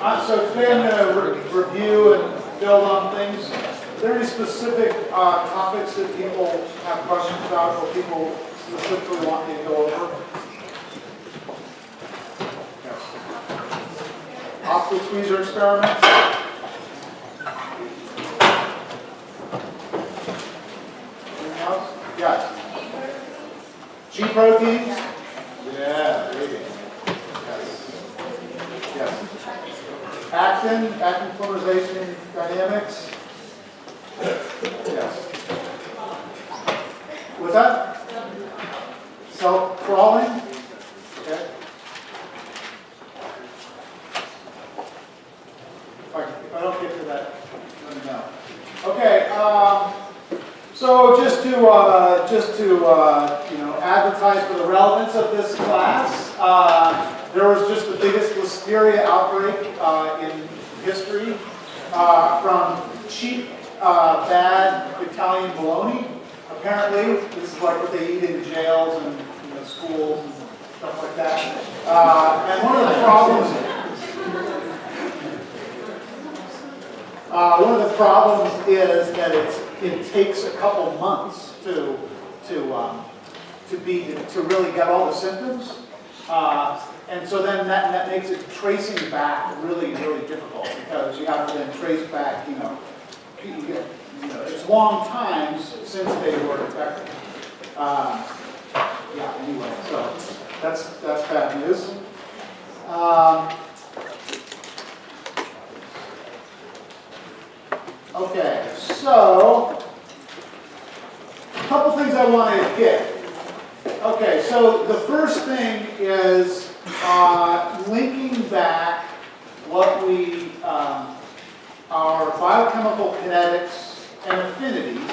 So today I'm going to review and build on things. Are there any specific topics that people have questions about or people specifically want me to go over? Yes. Optical squeezer experiments. Anything else? Yes. G proteins? Yeah, there you go. Yes. Actin polymerization dynamics. Yes. What's that? Cell crawling. Okay. If I don't get to that, let me know. Okay. So just to advertise for the relevance of this class. There was just the biggest listeria outbreak in history from cheap, bad Italian bologna. Apparently, this is like what they eat in jails and schools and stuff like that. And one of the problems is that it takes a couple months to really get all the symptoms. And so then that makes it tracing back really, really difficult because you have to then trace back, it's long times since they were infected. Anyway, so that's bad news. Okay, so a couple things I wanted to hit. Okay, so the first thing is linking back what our biochemical kinetics and affinities.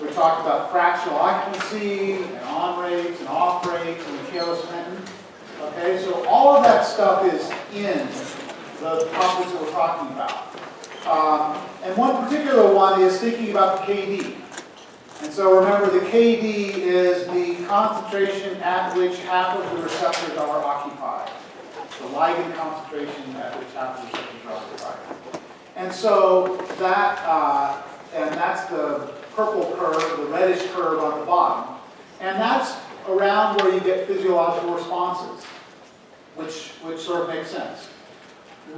We talked about fractional occupancy, and on rates, and off rates, and Michaelis-Menten. Okay, so all of that stuff is in the topics that we're talking about. And one particular one is thinking about the KD. And so remember, the KD is the concentration at which half of the receptors are occupied. The ligand concentration at which half of the receptors are occupied. And so that's the purple curve, the reddish curve on the bottom. And that's around where you get physiological responses, which sort of makes sense.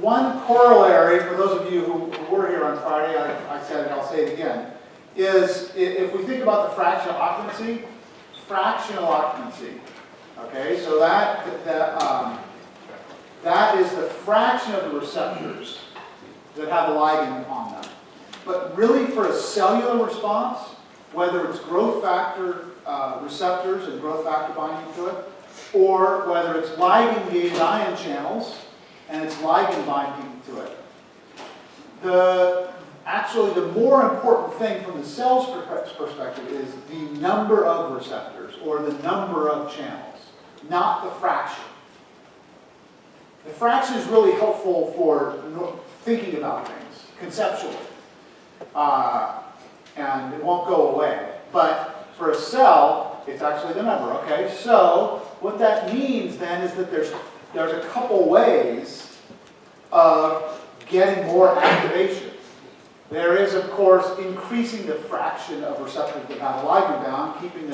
One corollary, for those of you who were here on Friday, I said it, I'll say it again, is if we think about the fractional occupancy, okay, so that is the fraction of the receptors that have a ligand on them. But really for a cellular response, whether it's growth factor receptors and growth factor binding to it, or whether it's ligand-gated ion channels and it's ligand binding to it, actually, the more important thing from the cell's perspective is the number of receptors or the number of channels, not the fraction. The fraction is really helpful for thinking about things conceptually, and it won't go away. But for a cell, it's actually the number. Okay, so what that means then is that there's a couple ways of getting more activation. There is, of course, increasing the fraction of receptors that have a ligand bound, keeping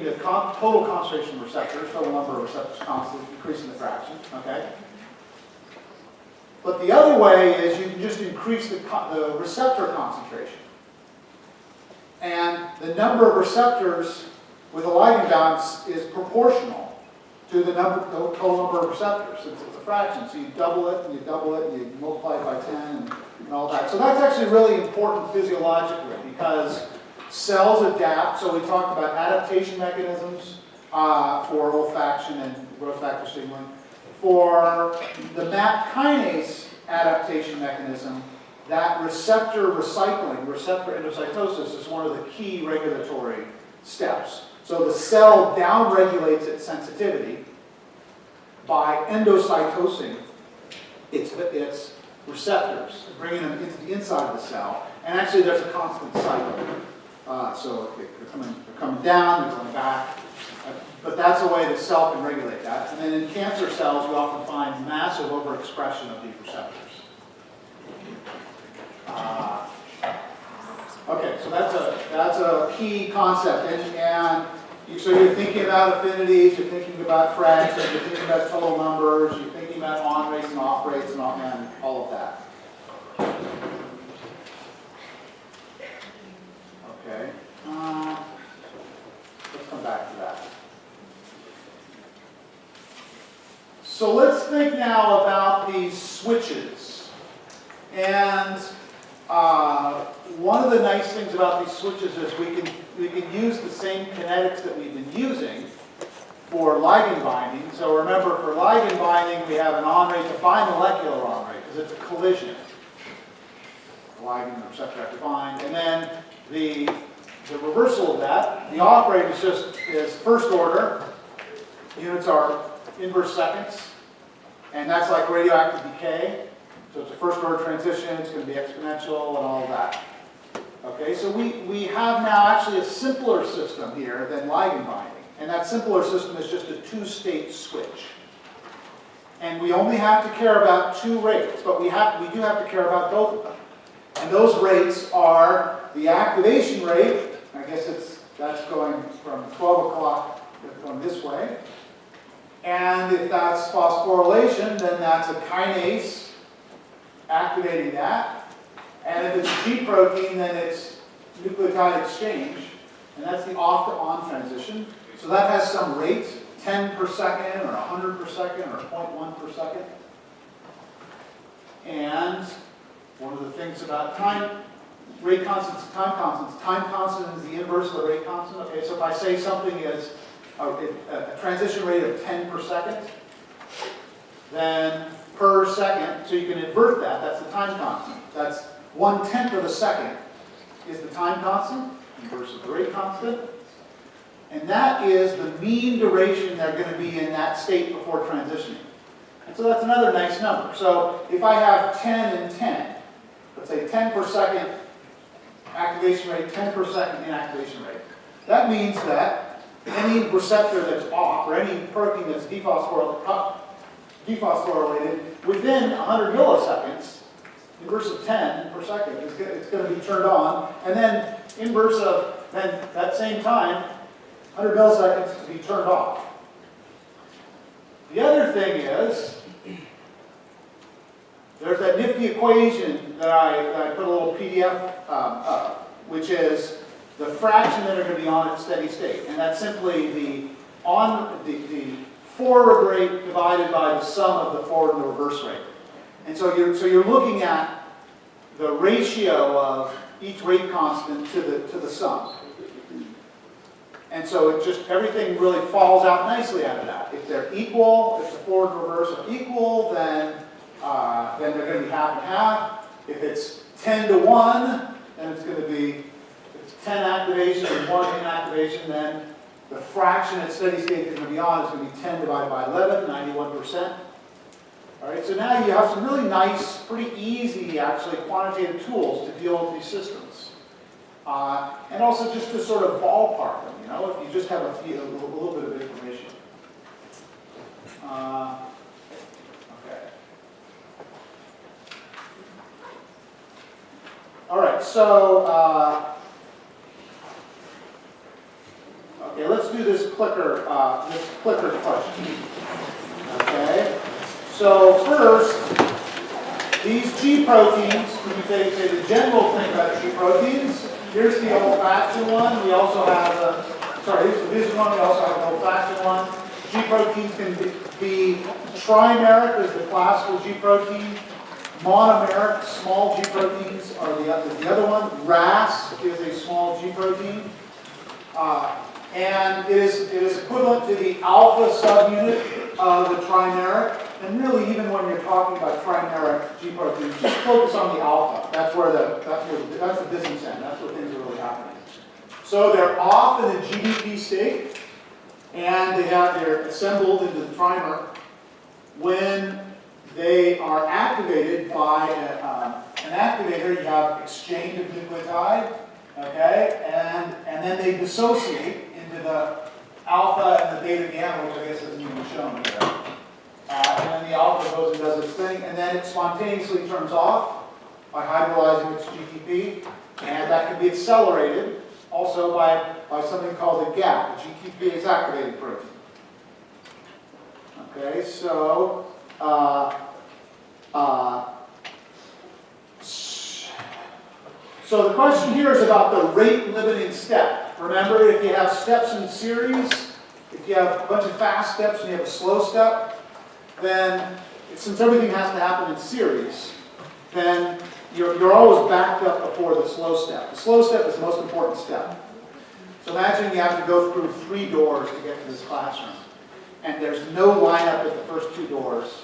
the total concentration of receptors, total number of receptors constant, increasing the fraction. Okay. But the other way is you can just increase the receptor concentration, and the number of receptors with a ligand bound is proportional to the total number of receptors, since it's a fraction. So you double it, and you multiply it by 10, and all that. So that's actually really important physiologically, because cells adapt. So we talked about adaptation mechanisms for olfaction and growth factor signaling. For the MAP kinase adaptation mechanism, that receptor recycling, receptor endocytosis, is one of the key regulatory steps. So the cell downregulates its sensitivity by endocytosing its receptors, bringing them into the inside of the cell. And actually, there's a constant cycle. So they're coming down, they're coming back. But that's a way the cell can regulate that. And then in cancer cells, we often find massive overexpression of these receptors. Okay, so that's a key concept. So you're thinking about affinities, you're thinking about fractions, you're thinking about total numbers, you're thinking about on rates and off rates and all of that. Okay. Let's come back to that. So let's think now about these switches. And one of the nice things about these switches is we can use the same kinetics that we've been using for ligand binding. So remember, for ligand binding, we have an on rate, a bimolecular on rate, because it's a collision. The ligand and the receptor have to bind. And then the reversal of that, the off rate is first order. Units are inverse seconds. And that's like radioactive decay. So it's a first order transition, it's going to be exponential and all of that. Okay, so we have now actually a simpler system here than ligand binding. And that simpler system is just a two-state switch. And we only have to care about two rates, but we do have to care about both of them. And those rates are the activation rate, I guess that's going from 12 o'clock going this way. And if that's phosphorylation, then that's a kinase activating that. And if it's G protein, then it's nucleotide exchange. And that's the off to on transition. So that has some rate, 10 per second, or 100 per second, or 0.1 per second. And one of the things about rate constants, time constant is the inverse of the rate constant. Okay, so if I say something is a transition rate of 10 per second, then per second, so you can invert that, that's the time constant. That's 1/10 of a second is the time constant, inverse of the rate constant. And that is the mean duration they're going to be in that state before transitioning. And so that's another nice number. So if I have 10 and 10, let's say 10 per second activation rate, 10 per second inactivation rate. That means that any receptor that's off, or any protein that's dephosphorylated, within 100 milliseconds, inverse of 10 per second, it's going to be turned on. And then inverse of then that same time, 100 milliseconds to be turned off. The other thing is, there's that nifty equation that I put a little PDF up, which is the fraction that are going to be on at steady state. And that's simply the forward rate divided by the sum of the forward and the reverse rate. And so you're looking at the ratio of each rate constant to the sum. And so everything really falls out nicely out of that. If they're equal, if the forward and reverse are equal, then they're going to be half and half. If it's 10 to 1, then it's going to be, if it's 10 activation and 1 inactivation, then the fraction at steady state that's going to be on is going to be 10 divided by 11, 91%. All right, so now you have some really nice, pretty easy, actually, quantitative tools to deal with these systems. And also just to sort of ballpark them, if you just have a little bit of information. Okay. All right, so, okay, let's do this clicker question. Okay, so first, these G proteins, when you say the general thing about G proteins, here's the old-fashioned one. We also have here's the vision one. We also have an old-fashioned one. G proteins can be trimeric is the classical G protein. Monomeric, small G proteins are the other one. RAS is a small G protein. And it is equivalent to the alpha subunit of the trimeric. And really, even when you're talking about trimeric G proteins, just focus on the alpha. That's the business end. That's where things are really happening. So they're off in the GDP state, and they're assembled into the trimer. When they are activated by an activator, you have exchange of nucleotide, okay, and then they dissociate into the alpha and the beta gamma, which I guess isn't even shown here. And then the alpha goes and does its thing, and then it spontaneously turns off by hydrolyzing its GTP, and that can be accelerated also by something called a GAP, a GTPase activated protein. Okay, so so the question here is about the rate limiting step. Remember, if you have steps in series, if you have a bunch of fast steps and you have a slow step, then since everything has to happen in series, then you're always backed up before the slow step. The slow step is the most important step. So imagine you have to go through 3 doors to get to this classroom. And there's no lineup at the first 2 doors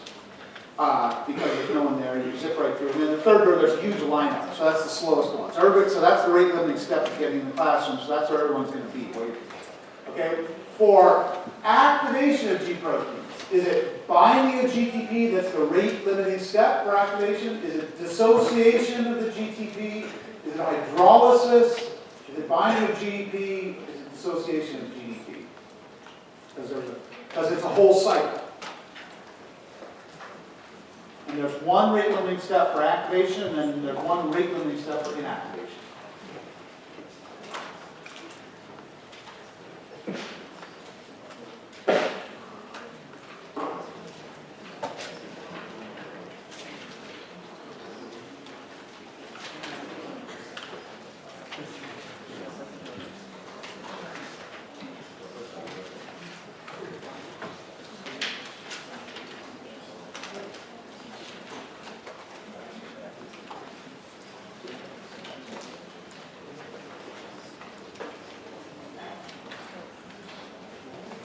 because there's no one there. You zip right through. And then the third door, there's a huge lineup. So that's the slowest one. So that's the rate limiting step of getting in the classroom. So that's where everyone's going to be. Okay? For activation of G proteins, is it binding of GTP that's the rate limiting step for activation? Is it dissociation of the GTP? Is it hydrolysis? Is it binding of GDP? Is it dissociation of GDP? Because it's a whole cycle. And there's one rate limiting step for activation, and then there's one rate limiting step for inactivation.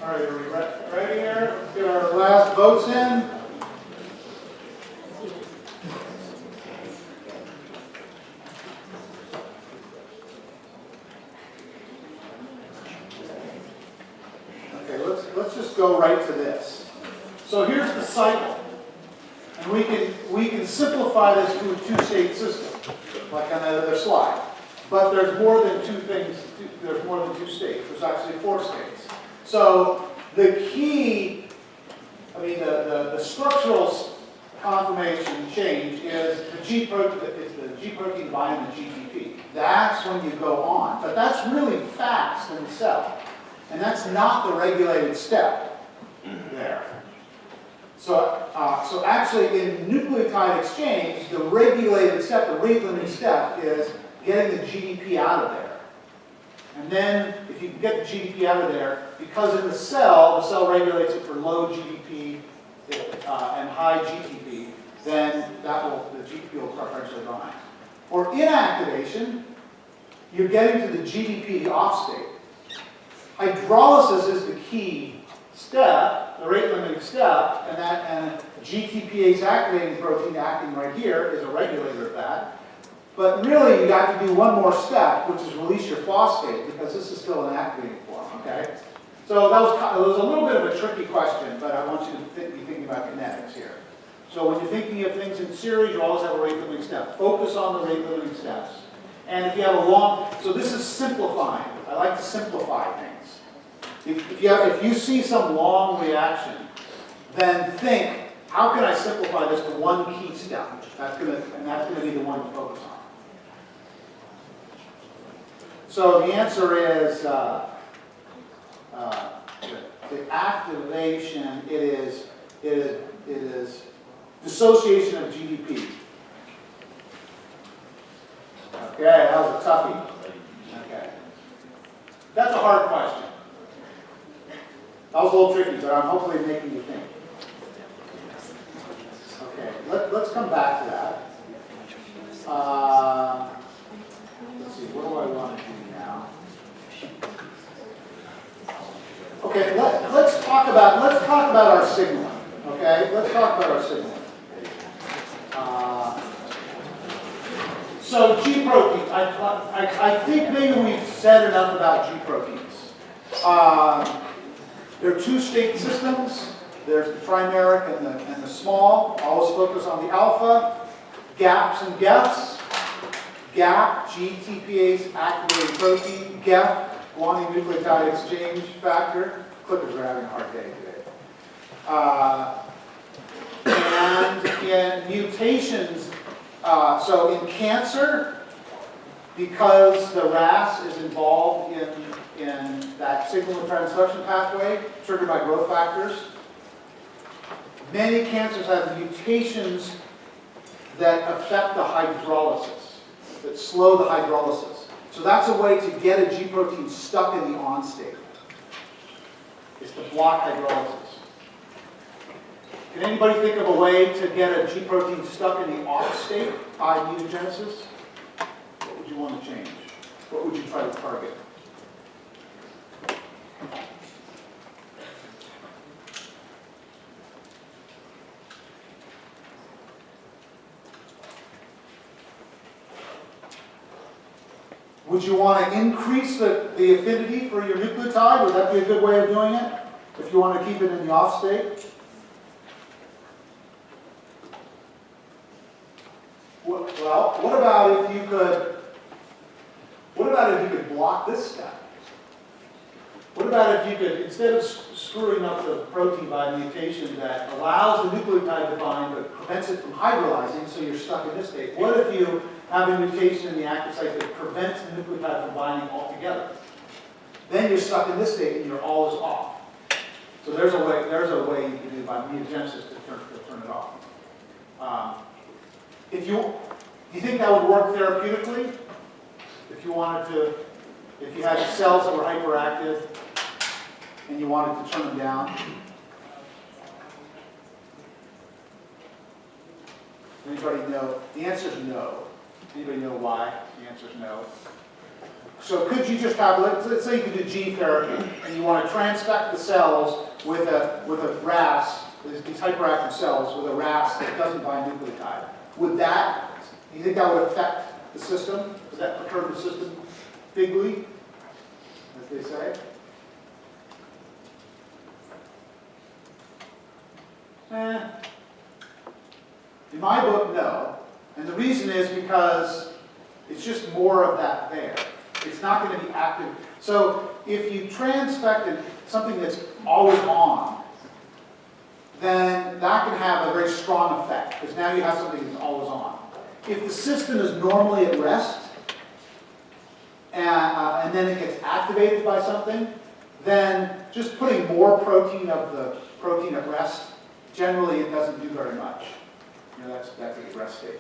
All right, are we ready here? Let's get our last votes in. Okay, let's just go right to this. So here's the cycle. And we can simplify this to a 2-state system, like on that other slide. But there's more than 2 things, there's more than 2 states. There's actually 4 states. So the key, the structural conformation change is the G protein binding the GTP. That's when you go on. But that's really fast in the cell. And that's not the regulated step there. So actually in nucleotide exchange, the regulated step, the rate limiting step, is getting the GDP out of there. And then, if you can get the GDP out of there, because in the cell regulates it for low GDP and high GTP, then the GDP will preferentially bind. For inactivation, you're getting to the GDP off state. Hydrolysis is the key step, the rate limiting step, and GTPase activating protein acting right here is a regulator of that. But really, you got to do one more step, which is release your phosphate, because this is still an activating form, okay? So that was a little bit of a tricky question, but I want you to be thinking about kinetics here. So when you're thinking of things in series, you always have a rate limiting step. Focus on the rate limiting steps. And if you have so this is simplifying. I like to simplify things. If you see some long reaction, then think, how can I simplify this to one key step? That's going to be the one to focus on. So the answer is the activation. It is dissociation of GDP. Okay, that was a toughie. Okay, that's a hard question. That was a little tricky, but I'm hopefully making you think. Okay, let's come back to that. Let's see, what do I want to do now? Okay, let's talk about our signaling. Okay, let's talk about our signaling. So G proteins. I think maybe we've said enough about G proteins. There are 2-state systems. There's the trimeric and the small. Always focus on the alpha, gaps and GEFs. GAP, GTPase activated protein. GEF, guanine nucleotide exchange factor. clickers are having a hard day today. And in mutations, so in cancer, because the RAS is involved in that signal and transduction pathway triggered by growth factors, many cancers have mutations that affect the hydrolysis, that slow the hydrolysis. So that's a way to get a G protein stuck in the on state, is to block hydrolysis. Can anybody think of a way to get a G protein stuck in the off state by mutagenesis? What would you want to change? What would you try to target? Would you want to increase the affinity for your nucleotide? Would that be a good way of doing it? If you want to keep it in the off state? Well, what about if you could block this step? What about if you could, instead of screwing up the protein by a mutation that allows the nucleotide to bind but prevents it from hydrolyzing, so you're stuck in this state? What if you have a mutation in the active site that prevents the nucleotide from binding altogether? Then you're stuck in this state and you're always off. So there's a way you can do by mutagenesis to turn it off. Do you think that would work therapeutically? If you had cells that were hyperactive and you wanted to turn them down? Anybody know? The answer is no. Anybody know why? The answer is no. So could you just have, let's say you could do gene therapy and you want to transfect the cells with a RAS, these hyperactive cells with a RAS that doesn't bind nucleotide. Do you think that would affect the system? Does that perturb the system bigly, as they say? In my book, no. And the reason is because it's just more of that there. It's not going to be active. So if you transfected something that's always on, then that can have a very strong effect, because now you have something that's always on. If the system is normally at rest, and then it gets activated by something, then just putting more protein of the protein at rest, generally it doesn't do very much. That's a rest state.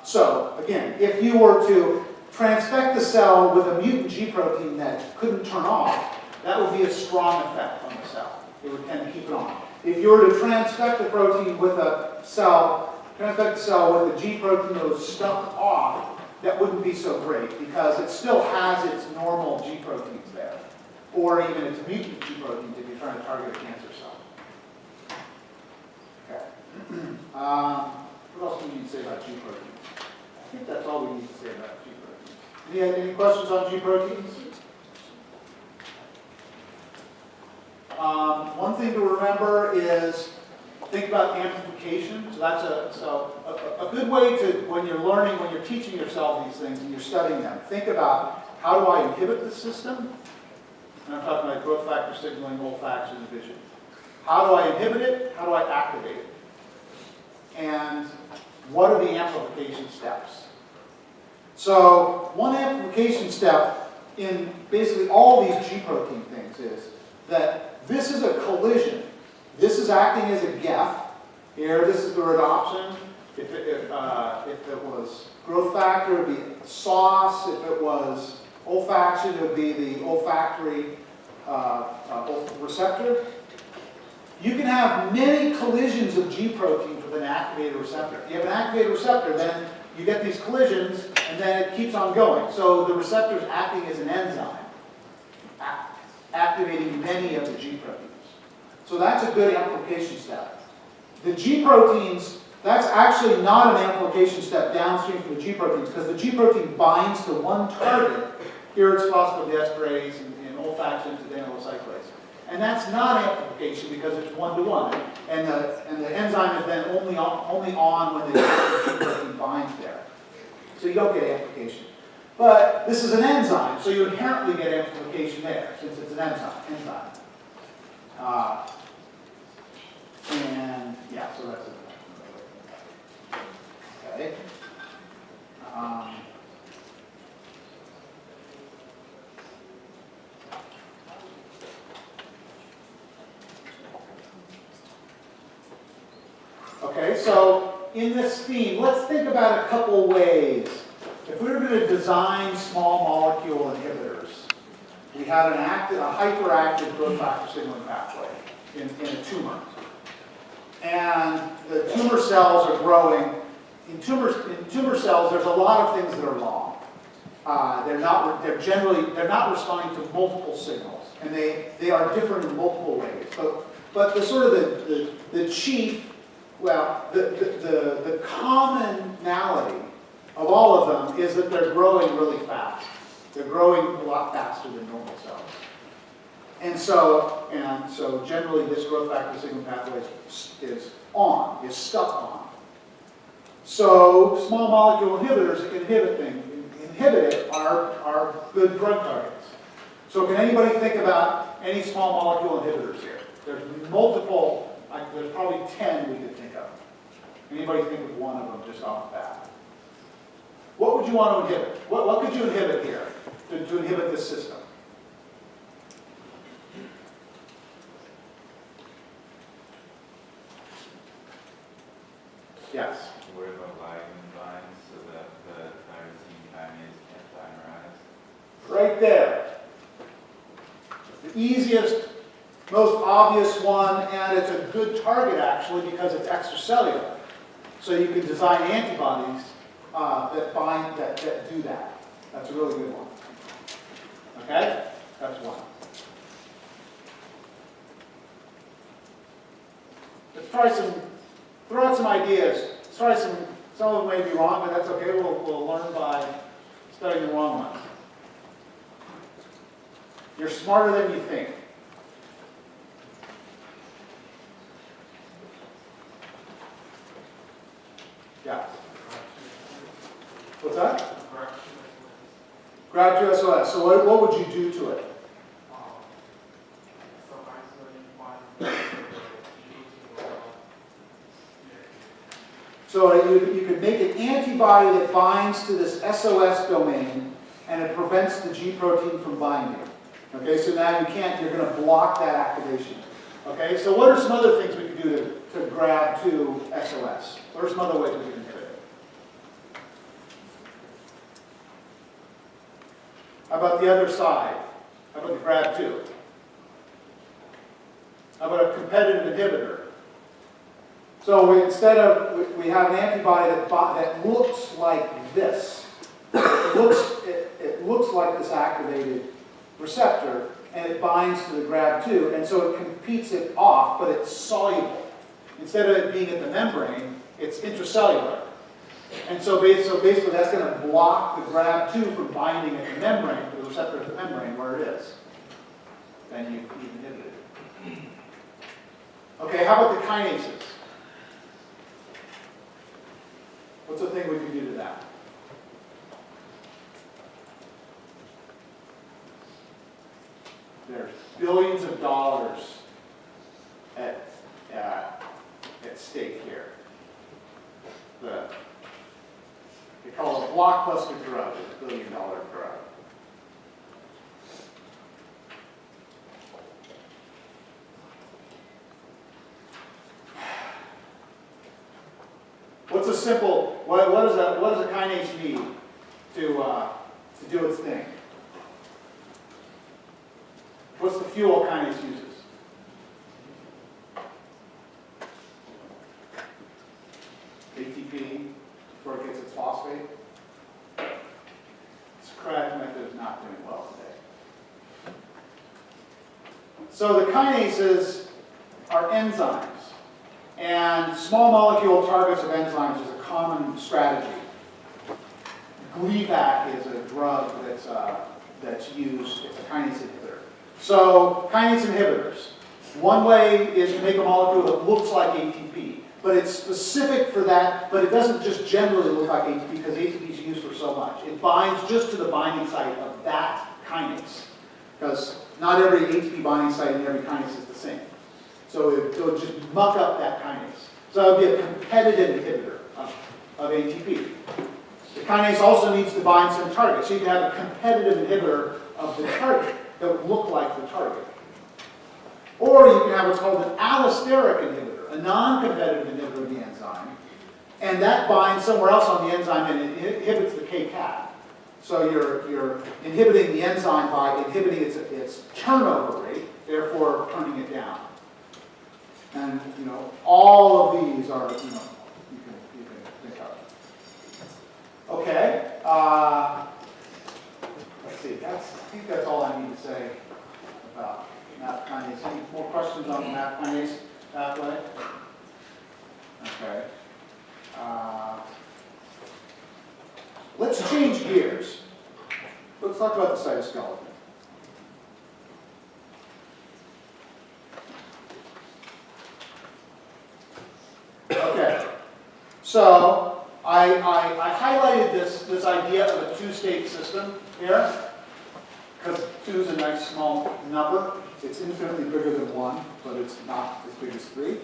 So again, if you were to transfect the cell with a mutant G protein that couldn't turn off, that would be a strong effect on the cell. It would tend to keep it on. If you were to transfect the protein with a cell, transfect the cell with a G protein that was stuck off, that wouldn't be so great because it still has its normal G proteins there, or even its mutant G proteins if you're trying to target a cancer cell. Okay. What else do we need to say about G proteins? I think that's all we need to say about G proteins. Any questions on G proteins? One thing to remember is think about amplification. So that's a good way to, when you're learning, when you're teaching yourself these things and you're studying them, think about how do I inhibit the system? And I'm talking about growth factor signaling, olfaction, and vision. How do I inhibit it? How do I activate it? And what are the amplification steps? So one amplification step in basically all these G protein things is that this is a collision. This is acting as a GEF. Here, this is the rhodopsin. If it was growth factor, it would be sauce. If it was olfaction, it would be the olfactory receptor. You can have many collisions of G proteins with an activated receptor. If you have an activated receptor, then you get these collisions, and then it keeps on going. So the receptor is acting as an enzyme, activating many of the G proteins. So that's a good amplification step. The G proteins, that's actually not an amplification step downstream from the G proteins, because the G protein binds to one target. Here it's phosphodiesterase and olfaction to adenylocyclase. And that's not amplification because it's one-to-one. And the enzyme is then only on when the G protein binds there. So you don't get amplification. But this is an enzyme, so you inherently get amplification there, since it's an enzyme. And yeah, so that's it. Okay. Okay, so in this theme, let's think about a couple ways. If we were going to design small molecule inhibitors, we had a hyperactive growth factor signaling pathway in a tumor. And the tumor cells are growing. In tumor cells, there's a lot of things that are wrong. They're not responding to multiple signals, and they are different in multiple ways. But the sort of the chief, well, the commonality of all of them is that they're growing really fast. They're growing a lot faster than normal cells. And so generally this growth factor signaling pathway is stuck on. So small molecule inhibitors that can inhibit it are good drug targets. So can anybody think about any small molecule inhibitors here? There's multiple, there's probably 10 we could think of. Anybody think of one of them just off the bat? What would you want to inhibit? What could you inhibit here to inhibit this system? Yes? Where the ligand binds so that the tyrosine kinase can't dimerize. Right there. The easiest, most obvious one, and it's a good target actually because it's extracellular. So you can design antibodies that do that. That's a really good one. Okay? That's one. Let's throw out some ideas. Some of them may be wrong, but that's okay. We'll learn by studying the wrong ones. You're smarter than you think. Yeah. What's that? GrabToSOS. So what would you do to it? So you could make an antibody that binds to this SOS domain, and it prevents the G protein from binding. Okay, so now you're going to block that activation. Okay, so what are some other things we could do to grab to SOS? What are some other ways we can inhibit it? How about the other side? How about the GRAB2? How about a competitive inhibitor? So we have an antibody that looks like this. It looks like this activated receptor, and it binds to the GRAB2, and so it competes it off, but it's soluble. Instead of it being at the membrane, it's intracellular. And so basically that's going to block the GRAB2 from binding at the membrane, the receptor at the membrane where it is. Then you've inhibited it. Okay, how about the kinases? What's the thing we can do to that? There's billions of dollars at stake here. They call it a blockbuster drug, it's a $1 billion drug. What's a simple? What does a kinase need to do its thing? What's the fuel kinase uses? ATP, before it gets its phosphate. This correct method is not doing well today. So the kinases are enzymes. And small molecule targets of enzymes is a common strategy. Gleevec is a drug that's used, it's a kinase inhibitor. So kinase inhibitors. One way is to make a molecule that looks like ATP, but it's specific for that, but it doesn't just generally look like ATP because ATP is used for so much. It binds just to the binding site of that kinase, because not every ATP binding site in every kinase is the same. So it'll just muck up that kinase. So that would be a competitive inhibitor of ATP. The kinase also needs to bind some target. So you can have a competitive inhibitor of the target that would look like the target. Or you can have what's called an allosteric inhibitor, a non-competitive inhibitor of the enzyme. And that binds somewhere else on the enzyme and it inhibits the K-cat. So you're inhibiting the enzyme by inhibiting its turnover rate, therefore turning it down. And all of these are you can think of. Okay. Let's see. I think that's all I need to say about MAP kinase. Any more questions on the MAP kinase pathway? Okay. Let's change gears. Let's talk about the cytoskeleton. Okay, so I highlighted this idea of a two-state system here, because 2 is a nice small number. It's infinitely bigger than 1, but it's not as big as 3.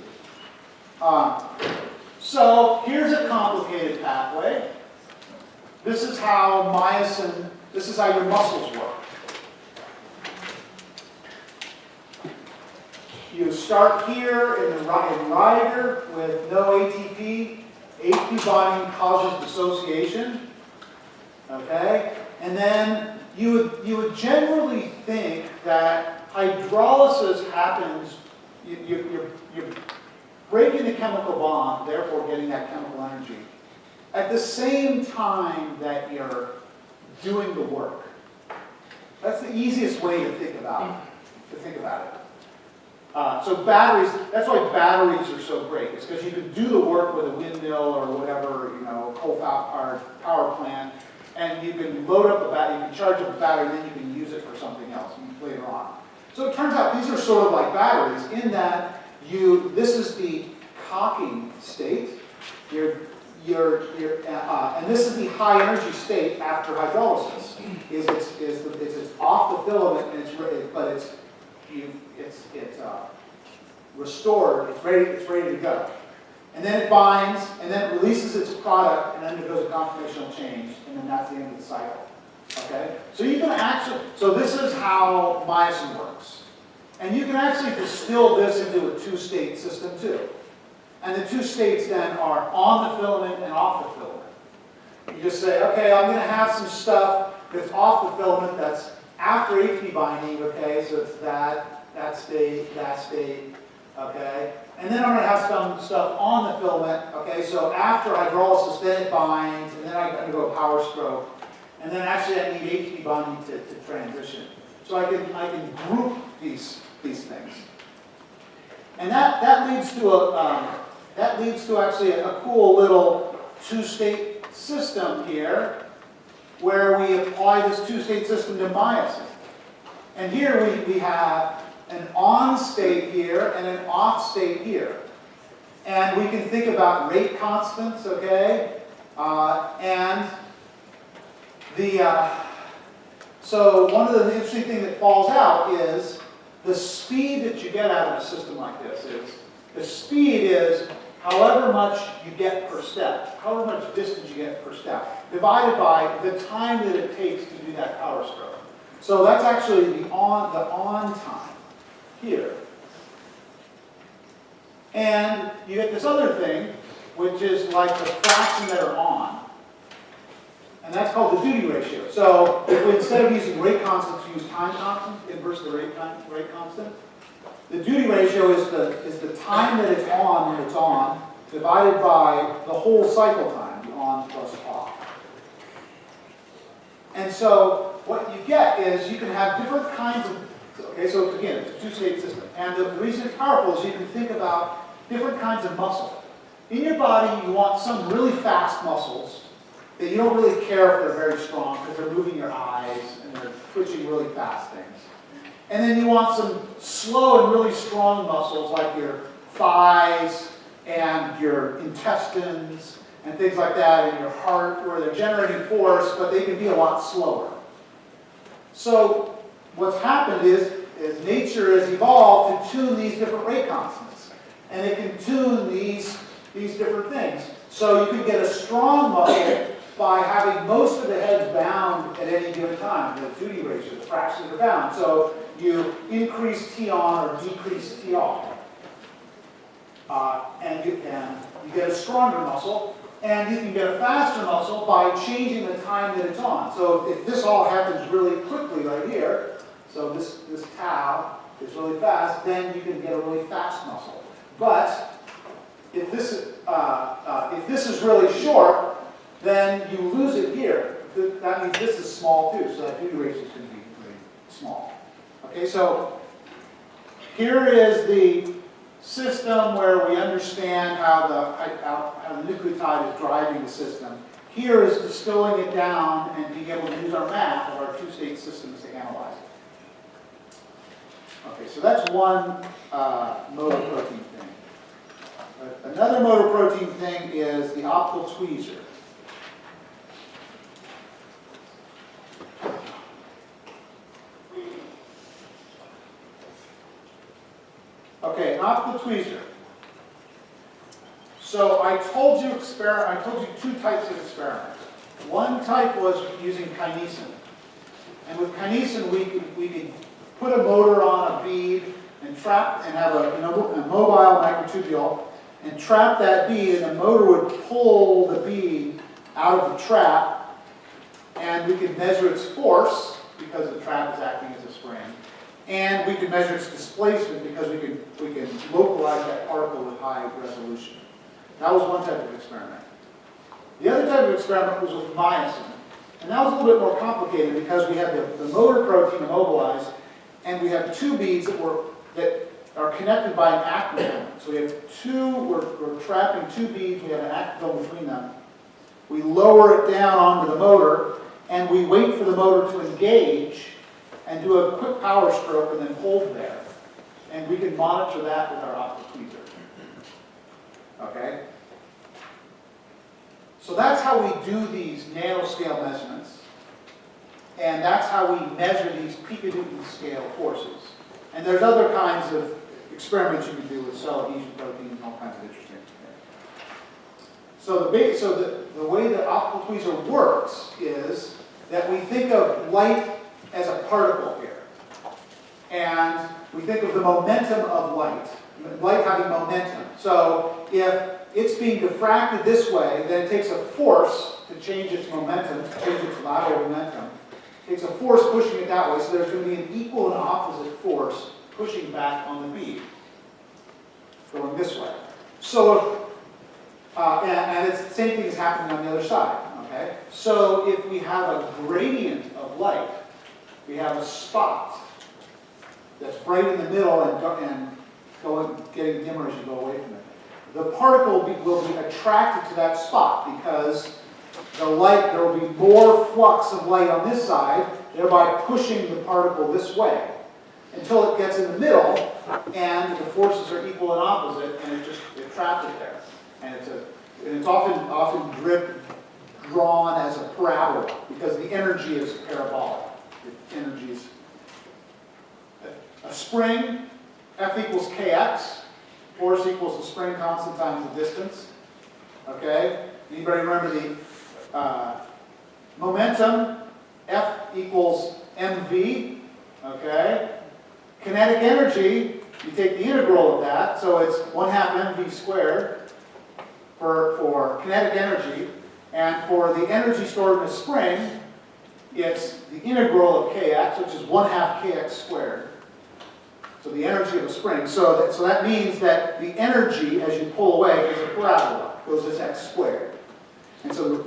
So here's a complicated pathway. This is how your muscles work. You start here in the rider with no ATP. ATP binding causes dissociation. Okay? And then you would generally think that hydrolysis happens, you're breaking the chemical bond, therefore getting that chemical energy, at the same time that you're doing the work. That's the easiest way to think about it. So batteries, that's why batteries are so great. It's because you can do the work with a windmill or whatever, coal-fired power plant, and you can load up the battery, you can charge up the battery, and then you can use it for something else later on. So it turns out these are sort of like batteries in that this is the cocking state, and this is the high energy state after hydrolysis. It's off the filament, and it's restored. It's ready to go. And then it binds, and then it releases its product, and then it goes a conformational change, and then that's the end of the cycle. Okay? So this is how myosin works. And you can actually distill this into a two-state system too. And the two states then are on the filament and off the filament. You just say, okay, I'm going to have some stuff that's off the filament that's after ATP binding, okay, so it's that state, okay? And then I'm going to have some stuff on the filament, okay, so after hydrolysis, then it binds, and then I'm going to go power stroke. And then actually I need ATP bonding to transition. So I can group these things. And that leads to actually a cool little two-state system here, where we apply this two-state system to myosin. And here we have an on state here and an off state here. And we can think about rate constants, okay? So one of the interesting things that falls out is the speed that you get out of a system like this the speed is however much you get per step, however much distance you get per step, divided by the time that it takes to do that power stroke. So that's actually the on time here. And you get this other thing, which is like the fraction that are on. And that's called the duty ratio. So if we, instead of using rate constant, use time constant, inverse the rate constant, the duty ratio is the time that it's on when it's on, divided by the whole cycle time, the on plus off. And so what you get is you can have different kinds of, okay, so again, it's a two-state system. And the reason it's powerful is you can think about different kinds of muscle. In your body, you want some really fast muscles that you don't really care if they're very strong because they're moving your eyes and they're twitching really fast things. And then you want some slow and really strong muscles like your thighs and your intestines and things like that, and your heart, where they're generating force, but they can be a lot slower. So what's happened is as nature has evolved to tune these different rate constants. And it can tune these different things. So you can get a strong muscle by having most of the heads bound at any given time. The duty ratio, the fractions are bound. So you increase T on or decrease T off. And you get a stronger muscle. And you can get a faster muscle by changing the time that it's on. So if this all happens really quickly right here, so this tau is really fast, then you can get a really fast muscle. But if this is really short, then you lose it here. That means this is small too, so that duty ratio is going to be really small. Okay, so here is the system where we understand how the nucleotide is driving the system. Here is distilling it down and being able to use our math of our two-state systems to analyze it. Okay, so that's one motor protein thing. Another motor protein thing is the optical tweezer. Okay, an optical tweezer. So I told you two types of experiments. One type was using kinesin. And with kinesin, we could put a motor on a bead and have a mobile microtubule and trap that bead, and the motor would pull the bead out of the trap, and we could measure its force because the trap is acting as a spring. And we can measure its displacement because we can localize that particle with high resolution. That was one type of experiment. The other type of experiment was with myosin. And that was a little bit more complicated because we have the motor protein immobilized, and we have two beads that are connected by an actin. So we have we're trapping two beads, we have an actin between them. We lower it down onto the motor, and we wait for the motor to engage and do a quick power stroke and then hold there. And we can monitor that with our optical tweezer. Okay? So that's how we do these nanoscale measurements. And that's how we measure these piconewton scale forces. And there's other kinds of experiments you can do with cell adhesion proteins and all kinds of interesting things. So the way the optical tweezer works is that we think of light as a particle here. And we think of the momentum of light having momentum. So if it's being diffracted this way, then it takes a force to change its momentum, to change its lateral momentum. It takes a force pushing it that way, so there's going to be an equal and opposite force pushing back on the bead, going this way. So, and it's the same thing is happening on the other side. Okay? So if we have a gradient of light, we have a spot that's bright in the middle and getting dimmer as you go away from it. The particle will be attracted to that spot because there will be more flux of light on this side, thereby pushing the particle this way until it gets in the middle and the forces are equal and opposite, and it trapped it there. And it's often drawn as a parabola because the energy is parabolic. The energy is a spring, F equals kx, force equals the spring constant times the distance. Okay? Anybody remember the momentum? F equals mv. Okay? Kinetic energy, you take the integral of that, so it's 1/2 mv squared for kinetic energy. And for the energy stored in a spring, it's the integral of kx, which is 1/2 kx squared. So the energy of a spring. So that means that the energy, as you pull away, is a parabola. It goes as x squared. And so,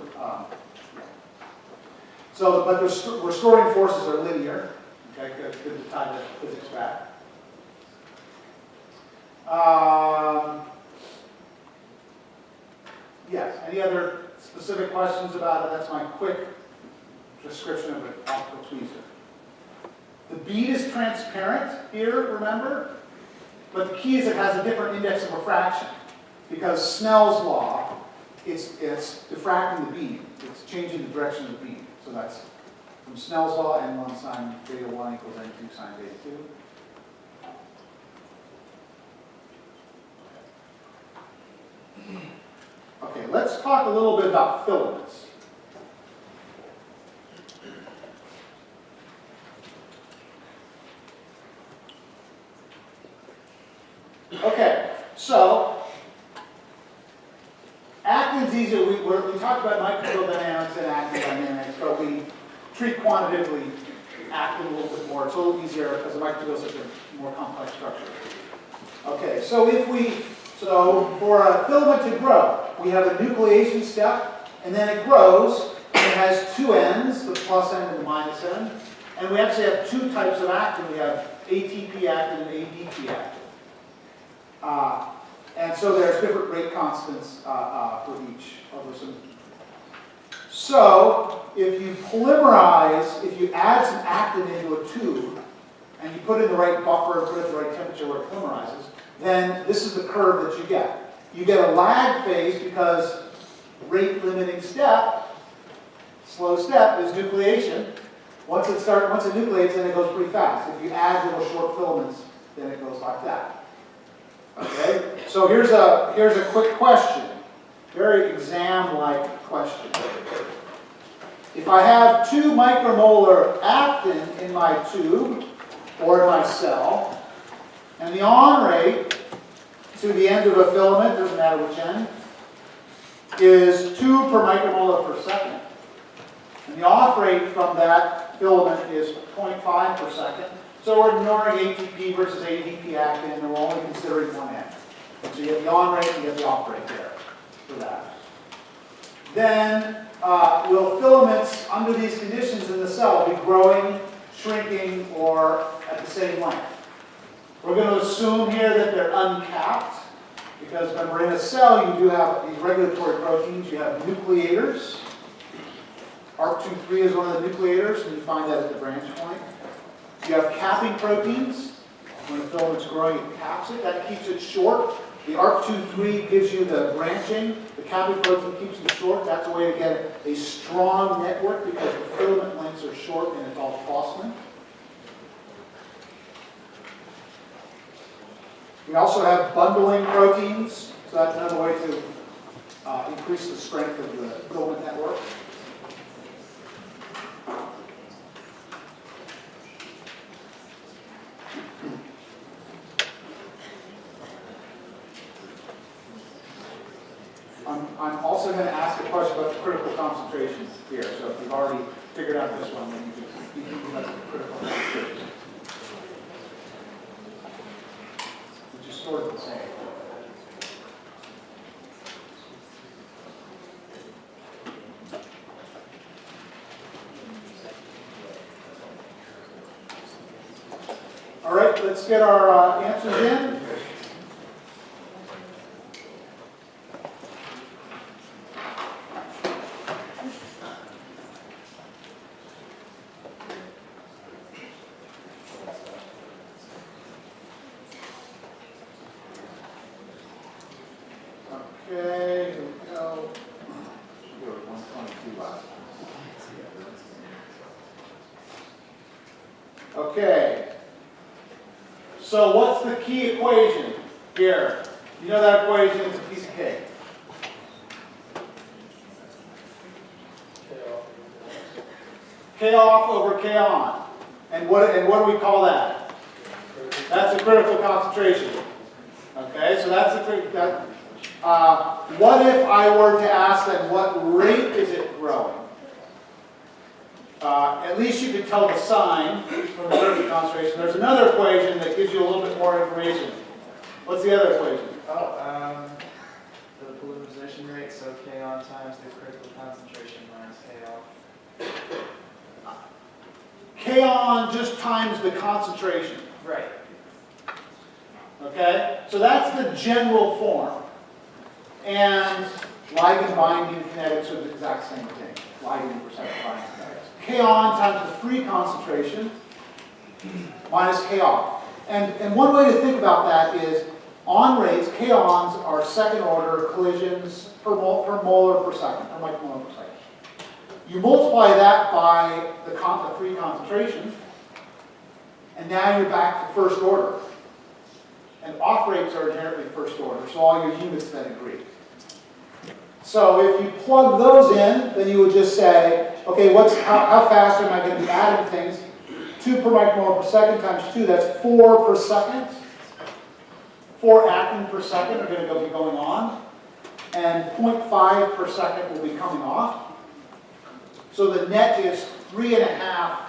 but we're storing forces are linear. Okay, good to tie the physics back. Yes, any other specific questions about it? That's my quick description of an optical tweezer. The bead is transparent here, remember? But the key is it has a different index of refraction. Because Snell's law, it's diffracting the bead. It's changing the direction of the bead. So that's from Snell's law, n1 sine beta 1 equals n2 sine beta 2. Okay, let's talk a little bit about filaments. Okay, so actin's easier. We talked about microbial dynamics and actin dynamics, but we treat quantitatively actin a little bit more. It's a little easier because the microbial is such a more complex structure. Okay, so for a filament to grow, we have a nucleation step, and then it grows, and it has two ends, the plus end and the minus end. And we actually have two types of actin. We have ATP actin and ADP actin. And so there's different rate constants for each of those. So if you polymerize, if you add some actin into a tube, and you put in the right buffer and put it at the right temperature where it polymerizes, then this is the curve that you get. You get a lag phase because rate limiting step, slow step, is nucleation. Once it nucleates, then it goes pretty fast. If you add little short filaments, then it goes like that. Okay? So here's a quick question. Very exam-like question. If I have 2 micromolar actin in my tube or in my cell, and the on rate to the end of a filament, doesn't matter which end, is 2 per micromolar per second, and the off rate from that filament is 0.5 per second, so we're ignoring ATP versus ADP actin, and we're only considering one end. So you get the on rate and you get the off rate there for that. Then will filaments under these conditions in the cell be growing, shrinking, or at the same length? We're going to assume here that they're uncapped, because remember, in a cell you do have these regulatory proteins. You have nucleators. ARC23 is one of the nucleators, and you find that at the branch point. You have capping proteins. When the filament's growing, it caps it. That keeps it short. The ARC23 gives you the branching. The capping protein keeps them short. That's a way to get a strong network because the filament lengths are short and it's all crosslinked. We also have bundling proteins. So that's another way to increase the strength of the filament network. I'm also going to ask a question about the critical concentrations here. So if you've already figured out this one, then you can do that the critical concentrations, which is sort of the same. All right, let's get our answers in. Okay, here we go. We were at 122 last time. Okay. So what's the key equation here? You know that equation is a piece of cake. K off over K on. And what do we call that? That's a critical concentration. Okay, so that's the what if I were to ask them what rate is it growing? At least you can tell the sign from the critical concentration. There's another equation that gives you a little bit more information. What's the other equation? Oh, the polymerization rate, so K on times the critical concentration minus K off. K on just times the concentration. Right. Okay? So that's the general form. And ligand binding kinetics are the exact same thing. Ligand and receptor binding kinetics. K on times the free concentration minus K off. And one way to think about that is on rates, K ons are second order collisions per molar per second, per micromolar per second. You multiply that by the free concentration, and now you're back to first order. And off rates are inherently first order, so all your units then agree. So if you plug those in, then you would just say, okay, how fast am I going to be adding things? 2 per micromolar per second times 2, that's 4 per second. 4 actin per second are going to be going on, and 0.5 per second will be coming off. So the net is 3.5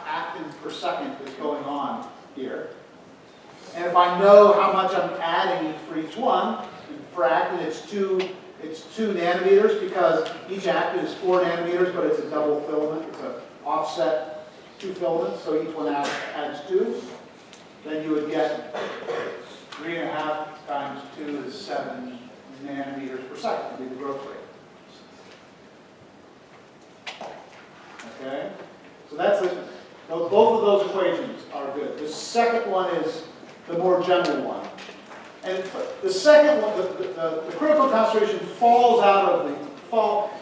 actin per second is going on here. And if I know how much I'm adding for each one, for actin it's 2 nanometers, because each actin is 4 nanometers, but it's a double filament. It's an offset 2 filaments, so each one adds 2. Then you would get 3.5 times 2 is 7 nanometers per second, would be the growth rate. Okay? So that's both of those equations are good. The second one is the more general one. And the second one, the critical concentration falls out of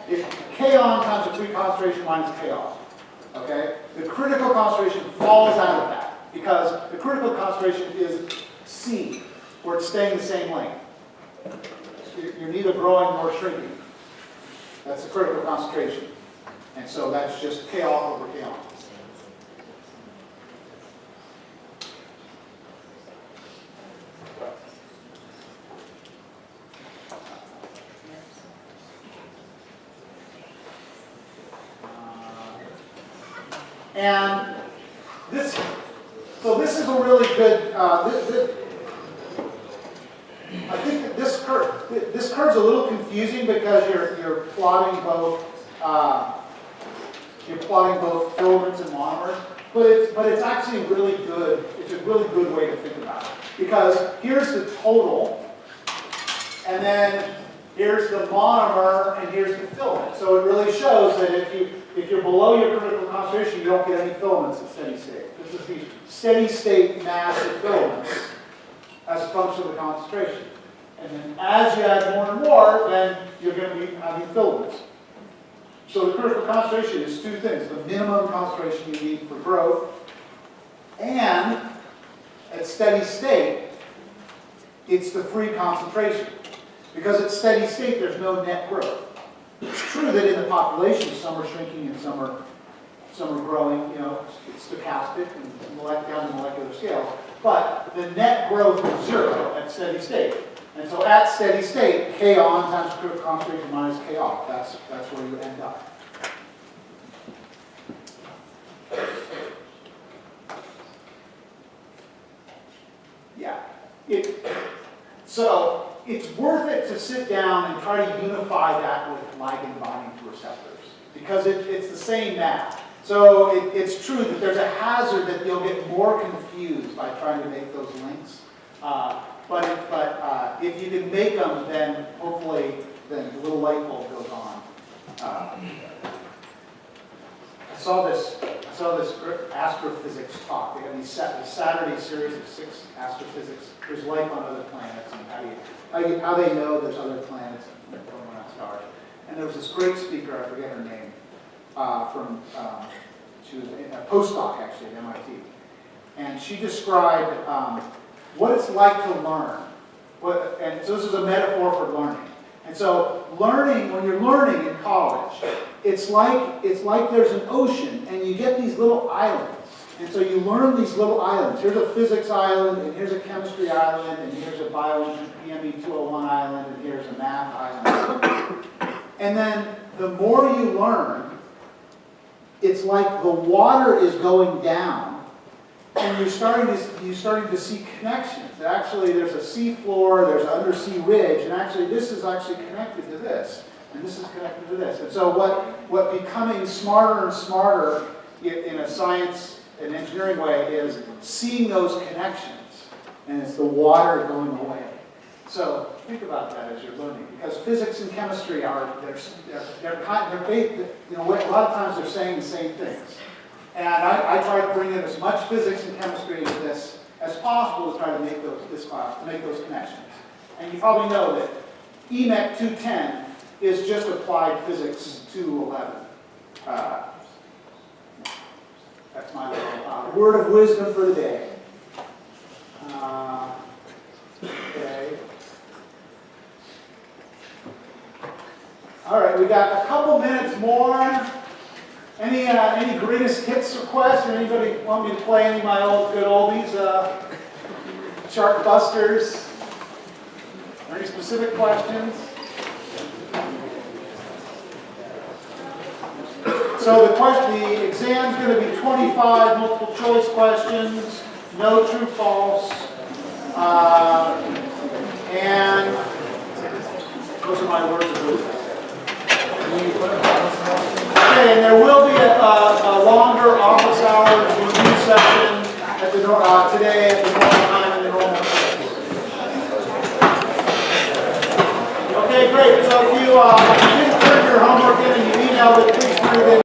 if K on times the free concentration minus K off. Okay? The critical concentration falls out of that, because the critical concentration is C, where it's staying the same length. You're neither growing nor shrinking. That's the critical concentration. And so that's just K off over K on. And so this is a really good, I think that this curve's a little confusing because you're plotting both filaments and monomers, but it's actually really good. It's a really good way to think about it, because here's the total, and then here's the monomer, and here's the filament. So it really shows that if you're below your critical concentration, you don't get any filaments at steady state. This is the steady state mass of filaments as a function of the concentration. And then as you add more and more, then you're going to be having filaments. So the critical concentration is 2 things: the minimum concentration you need for growth, and at steady state, it's the free concentration. Because at steady state, there's no net growth. It's true that in the population, some are shrinking and some are growing. You know, it's stochastic and down the molecular scale. But the net growth is 0 at steady state. And so at steady state, K on times critical concentration minus K off. That's where you end up. Yeah. So it's worth it to sit down and try to unify that with ligand binding to receptors, because it's the same math. So it's true that there's a hazard that you'll get more confused by trying to make those links. But if you can make them, then hopefully then the little light bulb goes on. I saw this astrophysics talk. They have these Saturday series of 6 astrophysics. There's life on other planets, and how they know there's other planets going around stars. And there was this great speaker, I forget her name, she was a postdoc actually at MIT, and she described what it's like to learn. And so this is a metaphor for learning. And so learning, when you're learning in college, it's like there's an ocean, and you get these little islands. And so you learn these little islands. Here's a physics island, and here's a chemistry island, and here's a BME 201 island, and here's a math island. And then the more you learn, it's like the water is going down, and you're starting to see connections. Actually, there's a sea floor, there's an undersea ridge, and actually this is actually connected to this, and this is connected to this. And so what becoming smarter and smarter in a science and engineering way is seeing those connections, and it's the water going away. So think about that as you're learning, because physics and chemistry a lot of times they're saying the same things. And I try to bring in as much physics and chemistry into this as possible to try to make those connections. And you probably know that EMEC 210 is just applied physics 211. That's my little word of wisdom for the day. Okay. All right. questions, more? Any greatest hits requests, or anybody want me to play any of my good oldies, chart busters? Or any specific questions? So the exam's going to be 25 multiple choice questions, no true false, and those are my words of wisdom. Okay, and there will be a longer office hours review session at the today at the normal time in the normal. Okay, great. So if you didn't turn your homework in and you emailed it, please turn it in.